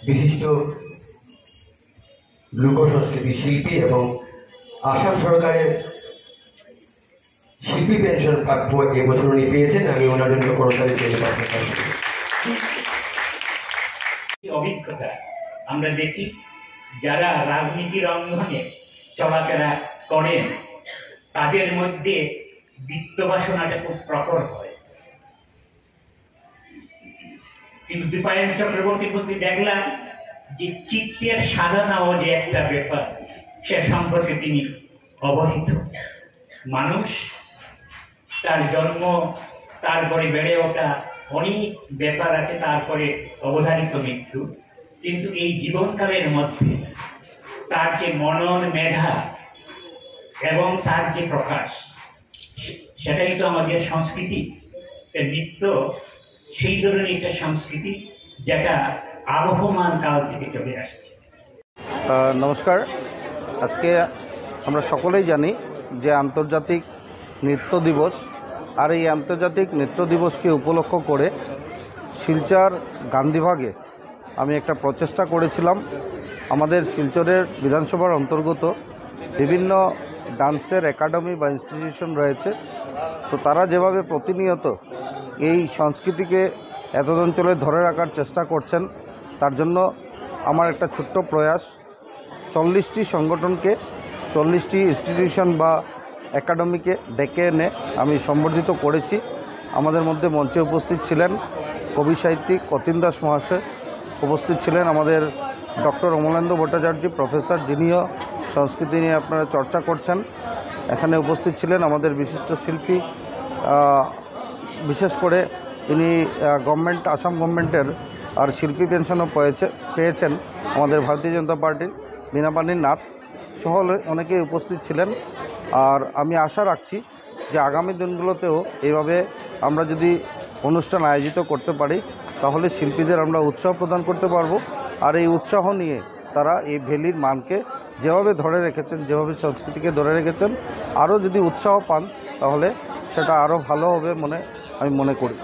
বিশিষ্ট লোক সংস্কৃতি শিল্পী এবং আসাম সরকারের শিল্পী পেনশন প্রাপ্য এবছর উনি পেয়েছেন। আমি ওনার জন্য করতালি চেয়ে অভিজ্ঞতা আমরা দেখি যারা রাজনীতির অঙ্গনে চলাফেরা করেন তাদের মধ্যে বিত্ত বাসনাটা খুব প্রখর হয়, কিন্তু দীপায়ন চক্রবর্তীর মধ্যে দেখলাম যে চিত্তের সাধনাও যে একটা ব্যাপার সে সম্পর্কে তিনি অবহিত। মানুষ তার জন্ম, তারপরে বেড়ে ওঠা, অনেক ব্যাপার আছে, তারপরে অবধারিত মৃত্যু, কিন্তু এই জীবনকালের মধ্যে তার যে মনন মেধা এবং তার যে প্রকাশ, সেটাই তো আমাদের সংস্কৃতি। নৃত্য সেই ধরনের একটা সংস্কৃতি যেটা আবহমান কাল থেকে চলে আসছে। নমস্কার। আজকে আমরা সকলেই জানি যে আন্তর্জাতিক নৃত্য দিবস, আর এই আন্তর্জাতিক নৃত্য দিবসকে উপলক্ষ করে শিলচর গান্ধীভাগে আমি একটা প্রচেষ্টা করেছিলাম। আমাদের শিলচরের বিধানসভার অন্তর্গত বিভিন্ন ডান্সের একাডেমি বা ইনস্টিটিউশন রয়েছে, তো তারা যেভাবে প্রতিনিয়ত এই সংস্কৃতিকে এতদ অঞ্চলে ধরে রাখার চেষ্টা করছেন, তার জন্য আমার একটা ছোট্ট প্রয়াস 40টি সংগঠনকে, 40টি ইনস্টিটিউশন বা একাডেমিকে ডেকে এনে আমি সম্বর্ধিত করেছি। আমাদের মধ্যে মঞ্চে উপস্থিত ছিলেন কবি সাহিত্যিক অতীন দাস মহাশয়, উপস্থিত ছিলেন আমাদের ডক্টর অমলেন্দু ভট্টাচার্য প্রফেসর, যিনিও সংস্কৃতি নিয়ে আপনারা চর্চা করছেন। এখানে উপস্থিত ছিলেন আমাদের বিশিষ্ট শিল্পী, বিশেষ করে তিনি আসাম গভর্নমেন্টের আর শিল্পী পেনশনও পেয়েছেন আমাদের ভারতীয় জনতা পার্টির বীণাপাণি নাথ সহ অনেকেই উপস্থিত ছিলেন। আর আমি আশা রাখছি যে আগামী দিনগুলোতেও এইভাবে আমরা যদি অনুষ্ঠান আয়োজিত করতে পারি তাহলে শিল্পীদের আমরা উৎসাহ প্রদান করতে পারবো। আর এই উৎসাহ নিয়ে তারা এই ভ্যালির মানকে যেভাবে ধরে রেখেছেন, যেভাবে সংস্কৃতিকে ধরে রেখেছেন, আরও যদি উৎসাহ পান তাহলে সেটা আরও ভালো হবে আমি মনে করি।